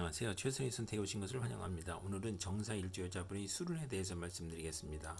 안녕하세요. 최선의 선택에 오신 것을 환영합니다. 오늘은 정사일주 여자분의 수론에 대해서 말씀드리겠습니다.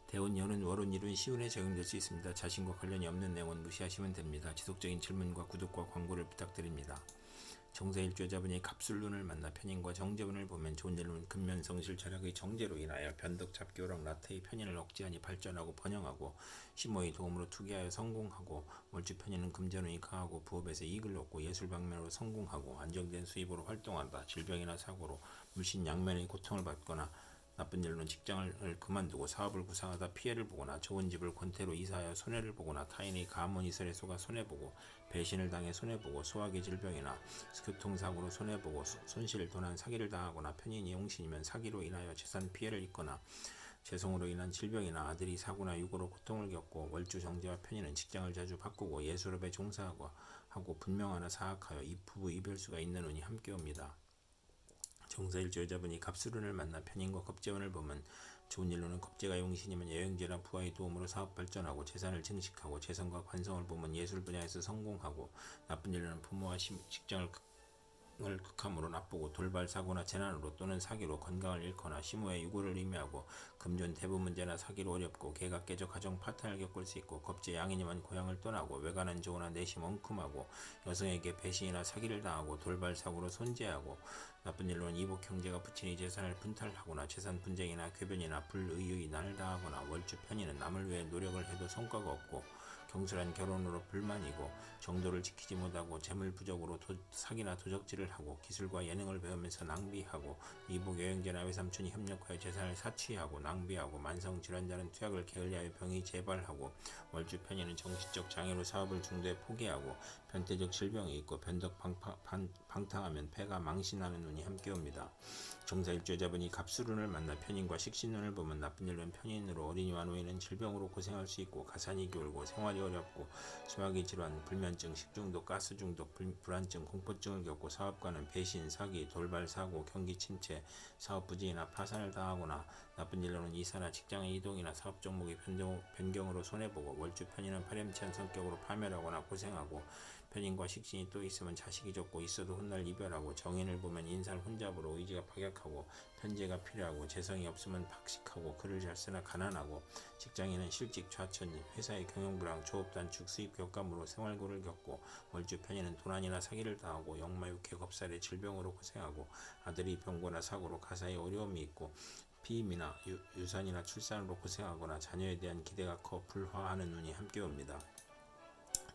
대운, 연운, 월운, 일운, 시운에 적용될 수 있습니다. 자신과 관련이 없는 내용은 무시하시면 됩니다. 지속적인 질문과 구독과 광고를 부탁드립니다. 정사일주 여자분이 갑술룬을 만나 편인과 정제운을 보면 좋은 일로는 근면성실 절약의 정제로 인하여 변덕 잡기오락 나태의 편인을 억제하니 발전하고 번영하고 시모의 도움으로 투기하여 성공하고 월주 편인은 금전운이 강하고 부업에서 이익을 얻고 예술 방면으로 성공하고 안정된 수입으로 활동한다. 질병이나 사고로 물신 양면의 고통을 받거나 나쁜 일로는 직장을 그만두고 사업을 구상하다 피해를 보거나 좋은 집을 권태로 이사하여 손해를 보거나 타인의 가문이설에 속아 손해보고 배신을 당해 손해보고 소화기 질병이나 교통사고로 손해보고 손실, 도난, 사기를 당하거나 편인이 용신이면 사기로 인하여 재산 피해를 입거나 재성으로 인한 질병이나 아들이 사고나 유고로 고통을 겪고 월주 정제와 편인은 직장을 자주 바꾸고 예술업에 종사하고 분명하나 사악하여 부부 이별수가 있는 운이 함께 옵니다. 정사일주 여자분이 갑술운을 만나 편인과 겁재운을 보면 좋은 일로는 겁재가 용신이면 여행제나 부하의 도움으로 사업 발전하고 재산을 증식하고 재성과 관성을 보면 예술 분야에서 성공하고 나쁜 일로는 부모와 직장을 극함으로 나쁘고 돌발 사고나 재난으로 또는 사기로 건강을 잃거나 시모의 유고를 의미하고 금전 대부 문제나 사기로 어렵고 개가 깨져 가정 파탄을 겪을 수 있고 겁재 양이니만 고향을 떠나고 외관은 좋으나 내심 엉큼하고 여성에게 배신이나 사기를 당하고 돌발 사고로 손재하고 나쁜 일로는 이복 형제가 부친의 재산을 분탈하거나 재산 분쟁이나 궤변이나 불의의 난을 당하거나 월주 편인은 남을 위해 노력을 해도 성과가 없고 경솔한 결혼으로 불만이고 정도를 지키지 못하고 재물 부족으로 사기나 도적질을 하고 기술과 예능을 배우면서 낭비하고 이복 여행제나 외삼촌이 협력하여 재산을 사취하고 낭비하고 만성 질환자는 투약을 게을리하여 병이 재발하고 월주 편인은 정신적 장애로 사업을 중도에 포기하고 변태적 질병이 있고 변덕 방탕하면 폐가 망신하는 운이 함께 옵니다. 정사일주 여자분이 갑술운을 만나 편인과 식신운을 보면 나쁜 일로는 편인으로 어린이와 노인은 질병으로 고생할 수 있고 가산이 기울고 생활이 어렵고 소화기 질환, 불면증, 식중독, 가스중독, 불안증, 공포증을 겪고 사업가는 배신, 사기, 돌발 사고, 경기 침체, 사업 부진이나 파산을 당하거나 나쁜 일로는 이사나 직장의 이동이나 사업 종목의 변경으로 손해보고 월주 편인은 파렴치한 성격으로 파멸하거나 고생하고 편인과 식신이 또 있으면 자식이 적고 있어도 훗날 이별하고 정인을 보면 인살 혼잡으로 의지가 박약하고 편제가 필요하고 재성이 없으면 박식하고 글을 잘 쓰나 가난하고 직장인은 실직 좌천 회사의 경영불황 조업단축 수입 격감으로 생활고를 겪고 월주 편인은 도난이나 사기를 당하고 역마육해 겁살의 질병으로 고생하고 아들이 병고나 사고로 가사에 어려움이 있고 피임이나 유산이나 출산으로 고생하거나 자녀에 대한 기대가 커 불화하는 운이 함께 옵니다.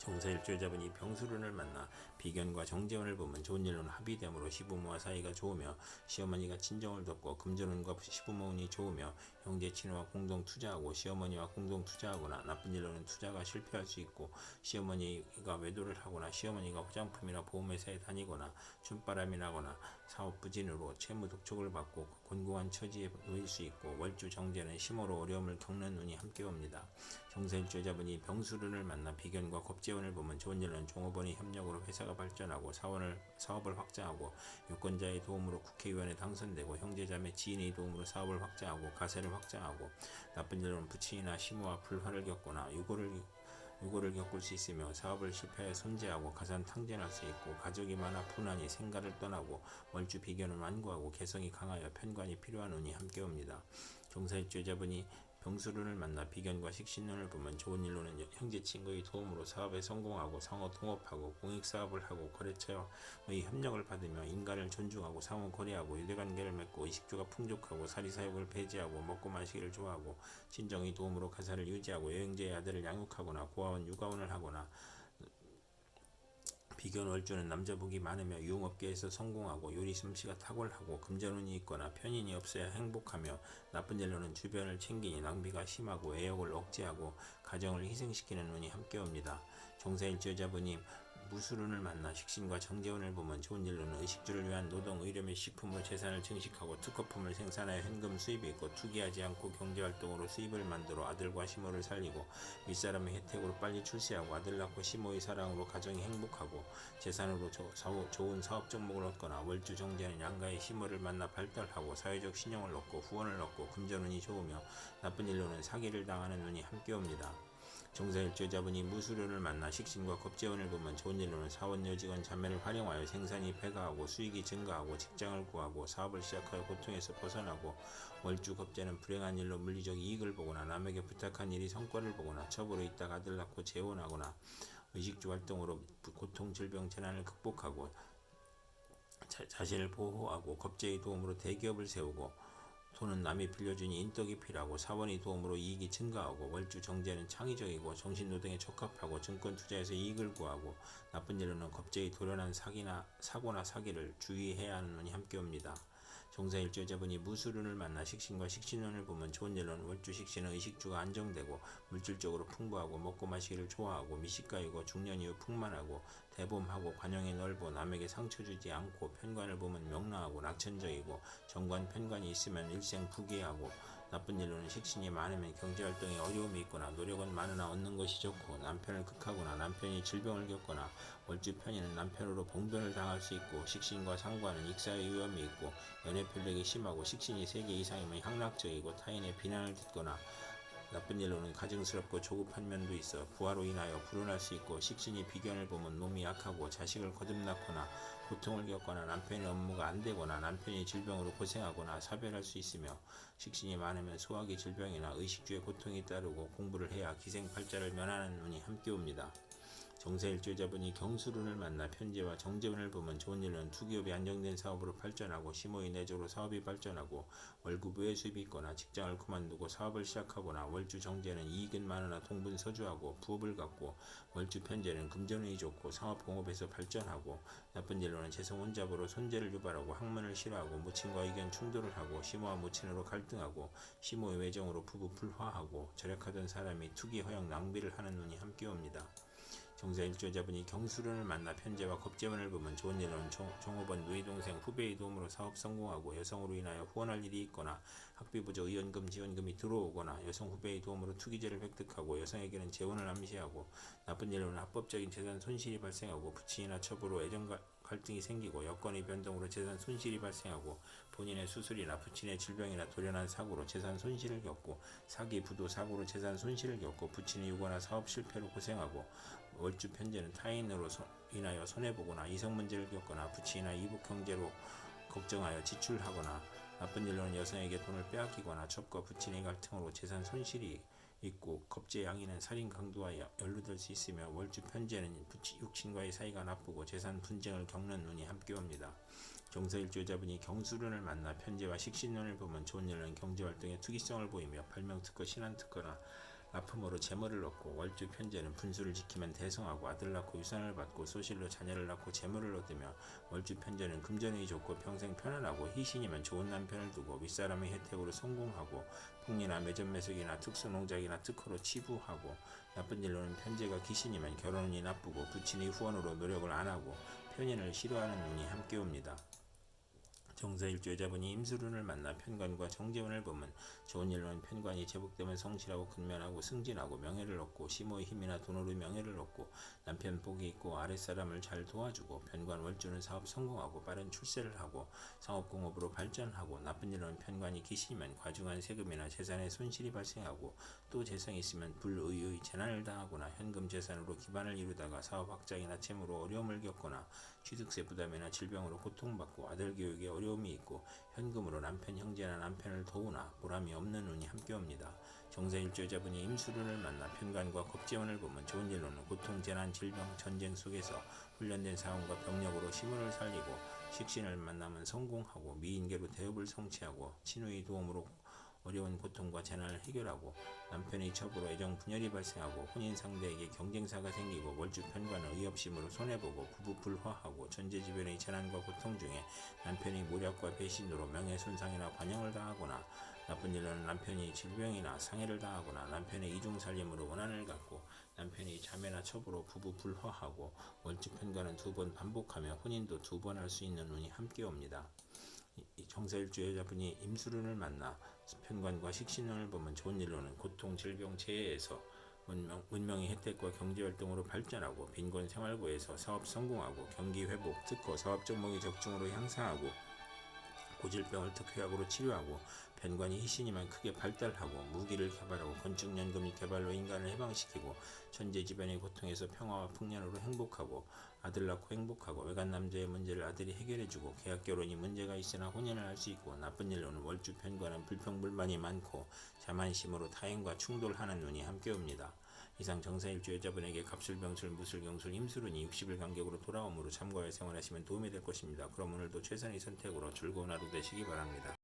정사일주 여자분이 병술운을 만나 비견과 정제운을 보면 좋은 일로는 합의됨으로 시부모와 사이가 좋으며 시어머니가 친정을 돕고 금전운과 시부모운이 좋으며 형제 친구와 공동 투자하고 시어머니와 공동 투자하거나 나쁜 일로는 투자가 실패할 수 있고 시어머니가 외도를 하거나 시어머니가 화장품이나 보험회사에 다니거나 춤바람이 나거나 사업 부진으로 채무 독촉을 받고 곤궁한 처지에 놓일 수 있고 월주 정제는 심호로 어려움을 겪는 운이 함께 옵니다. 정사일주 여자분이 병술운을 만나 비견과 겁재운을 보면 좋은 일은 종업원의 협력으로 회사가 발전하고 사업을 확장하고 유권자의 도움으로 국회의원에 당선되고 형제자매 지인의 도움으로 사업을 확장하고 가세를 확장하고 나쁜 일로는 부친이나 시모와 불화를 겪거나 유고를 겪을 수 있으며 사업을 실패하여 손재하고 가산 탕진할 수 있고 가족이 많아 분하니 생가를 떠나고 월주 비견은 완고하고 개성이 강하여 편관이 필요한 운이 함께 옵니다. 정사일주 여자분이 병술운을 만나 비견과 식신운을 보면 좋은 일로는 형제 친구의 도움으로 사업에 성공하고 상호 통업하고 공익사업을 하고 거래처의 협력을 받으며 인간을 존중하고 상호 거래하고 유대관계를 맺고 의식주가 풍족하고 사리사욕을 배제하고 먹고 마시기를 좋아하고 친정의 도움으로 가사를 유지하고 여행제의 아들을 양육하거나 고아원 육아원을 하거나 비견 월주는 남자복이 많으며 유흥업계에서 성공하고 요리 솜씨가 탁월하고 금전운이 있거나 편인이 없어야 행복하며 나쁜 일로는 주변을 챙기니 낭비가 심하고 애욕을 억제하고 가정을 희생시키는 운이 함께 옵니다. 정사일주 여자분이 무술운을 만나 식신과 정제운을 보면 좋은 일로는 의식주를 위한 노동, 의료및 식품으로 재산을 증식하고 특허품을 생산하여 현금 수입이 있고 투기하지 않고 경제활동으로 수입을 만들어 아들과 시모를 살리고 윗사람의 혜택으로 빨리 출세하고 아들 낳고 시모의 사랑으로 가정이 행복하고 재산으로 좋은 사업 종목을 얻거나 월주 정제는 양가의 시모를 만나 발달하고 사회적 신용을 얻고 후원을 얻고 금전운이 좋으며 나쁜 일로는 사기를 당하는 운이 함께 옵니다. 정사일주 여자분이 무수료를 만나 식신과 겁재원을 보면 좋은 일로는 사원 여직원 자매를 활용하여 생산이 배가하고 수익이 증가하고 직장을 구하고 사업을 시작하여 고통에서 벗어나고 월주 겁재는 불행한 일로 물리적 이익을 보거나 남에게 부탁한 일이 성과를 보거나 첩으로 있다가 아들 낳고 재혼하거나 의식주 활동으로 고통 질병 재난을 극복하고 자신을 보호하고 겁재의 도움으로 대기업을 세우고 돈은 남이 빌려주니 인덕이 필요하고 사원의 도움으로 이익이 증가하고 월주 정제는 창의적이고 정신노동에 적합하고 증권 투자에서 이익을 구하고 나쁜 일로는 겁재의 돌연한 사고나 사기를 주의해야 하는 운이 함께 옵니다. 정사일주 여자분이 무술운을 만나 식신과 식신운을 보면 좋은 일로는 월주 식신은 의식주가 안정되고 물질적으로 풍부하고 먹고 마시기를 좋아하고 미식가이고 중년 이후 풍만하고 대범하고 관용이 넓어 남에게 상처 주지 않고 편관을 보면 명랑하고 낙천적이고 정관 편관이 있으면 일생 부귀하고 나쁜 일로는 식신이 많으면 경제활동에 어려움이 있거나 노력은 많으나 얻는 것이 좋고 남편을 극하거나 남편이 질병을 겪거나 월주 편인은 남편으로 봉변을 당할 수 있고 식신과 상관은 익사의 위험이 있고 연애 편력이 심하고 식신이 3개 이상이면 향락적이고 타인의 비난을 듣거나 나쁜 일로는 가증스럽고 조급한 면도 있어 부하로 인하여 불운할 수 있고 식신이 비견을 보면 몸이 약하고 자식을 거듭났거나 고통을 겪거나 남편의 업무가 안되거나 남편이 질병으로 고생하거나 사별할 수 있으며 식신이 많으면 소화기 질병이나 의식주의 고통이 따르고 공부를 해야 기생팔자를 면하는 운이 함께 옵니다. 정사일주 여자분이 경술운을 만나 편제와 정제운을 보면 좋은 일은 투기업이 안정된 사업으로 발전하고 심호의 내적으로 사업이 발전하고 월급 외 수입이 있거나 직장을 그만두고 사업을 시작하거나 월주 정제는 이익은 많으나 동분서주하고 부업을 갖고 월주 편제는 금전운이 좋고 상업공업에서 발전하고 나쁜 일로는 재성혼잡으로 손재를 유발하고 학문을 싫어하고 무친과 의견 충돌을 하고 시모와 무친으로 갈등하고 시모의 외정으로 부부 불화하고 절약하던 사람이 투기 허영 낭비를 하는 운이 함께 옵니다. 정사일주 여자분이 경술운을 만나 편제와 겁재운을 보면 좋은 일로는 종업원 누이동생 후배의 도움으로 사업 성공하고 여성으로 인하여 후원할 일이 있거나 학비부조 의원금 지원금이 들어오거나 여성 후배의 도움으로 투기재를 획득하고 여성에게는 재혼을 암시하고 나쁜 일로는 합법적인 재산 손실이 발생하고 부친이나 첩으로 애정 갈등이 생기고 여건의 변동으로 재산 손실이 발생하고 본인의 수술이나 부친의 질병이나 돌연한 사고로 재산 손실을 겪고 사기 부도 사고로 재산 손실을 겪고 부친이 유거나 사업 실패로 고생하고 월주 편제는 타인으로 인하여 손해보거나 이성 문제를 겪거나 부친이나 이북 형제로 걱정하여 지출하거나 나쁜 일로는 여성에게 돈을 빼앗기거나 첩과 부친의 갈등으로 재산 손실이 있고 겁재 양이는 살인 강도와 연루될 수 있으며 월주 편제는 육친과의 사이가 나쁘고 재산 분쟁을 겪는 운이 함께 옵니다. 정사일주 여자분이 경술운을 만나 편제와 식신운을 보면 좋은 일은 경제활동에 투기성을 보이며 발명특허 신한특허나 납품으로 재물을 얻고 월주 편제는 분수를 지키면 대성하고 아들 낳고 유산을 받고 소실로 자녀를 낳고 재물을 얻으며 월주 편제는 금전운이 좋고 평생 편안하고 희신이면 좋은 남편을 두고 윗사람의 혜택으로 성공하고 풍리나 매점매석이나 특수농작이나 특허로 치부하고 나쁜 일로는 편제가 기신이면 결혼운이 나쁘고 부친의 후원으로 노력을 안하고 편인을 싫어하는 운이 함께 옵니다. 정사일주 여자분이 임술운을 만나 편관과 정제운을 보면 좋은 일로는 편관이 제복되면 성실하고 근면하고 승진하고 명예를 얻고 시모의 힘이나 돈으로 명예를 얻고 남편 복이 있고 아랫사람을 잘 도와주고 편관 월주는 사업 성공하고 빠른 출세를 하고 상업공업으로 발전하고 나쁜 일로는 편관이 기신이면 과중한 세금이나 재산의 손실이 발생하고 또 재성이 있으면 불의의 재난을 당하거나 현금 재산으로 기반을 이루다가 사업 확장이나 채무로 어려움을 겪거나 취득세 부담이나 질병으로 고통받고 아들 교육에 어려움이 있고 현금으로 남편 형제나 남편을 도우나 보람이 없는 운이 함께 옵니다. 정사일주 여자분이 임술운을 만나 편관과 겁재운을 보면 좋은 일로는 고통, 재난, 질병, 전쟁 속에서 훈련된 사원과 병력으로 시문을 살리고 식신을 만나면 성공하고 미인계로 대업을 성취하고 친우의 도움으로 어려운 고통과 재난을 해결하고 남편의 첩으로 애정 분열이 발생하고 혼인 상대에게 경쟁사가 생기고 월주 편관은 의협심으로 손해보고 부부 불화하고 전제지변의 재난과 고통 중에 남편의 모략과 배신으로 명예손상이나 관영을 당하거나 나쁜 일로는 남편이 질병이나 상해를 당하거나 남편의 이중살림으로 원한을 갖고 남편이 자매나 첩으로 부부 불화하고 월주 편관은 2번 반복하며 혼인도 2번 할 수 있는 운이 함께 옵니다. 정사일주 여자분이 임술운을 만나 편관과 식신운을 보면 좋은 일로는 고통, 질병, 재해에서 문명의 혜택과 경제활동으로 발전하고 빈곤 생활고에서 사업 성공하고 경기 회복, 특허, 사업 종목의 적중으로 향상하고 고질병을 특효약으로 치료하고 변관이 희신이만 크게 발달하고 무기를 개발하고 건축 연구 및 개발로 인간을 해방시키고 천재지변의 고통에서 평화와 풍년으로 행복하고 아들 낳고 행복하고 외간 남자의 문제를 아들이 해결해주고 계약 결혼이 문제가 있으나 혼인을 할 수 있고 나쁜 일로는 월주 편관은 불평불만이 많고 자만심으로 타인과 충돌하는 운이 함께 옵니다. 이상 정사일주 여자분에게 갑술병술 무술경술 임술운이 60일 간격으로 돌아오므로 참고하여 생활하시면 도움이 될 것입니다. 그럼 오늘도 최선의 선택으로 즐거운 하루 되시기 바랍니다.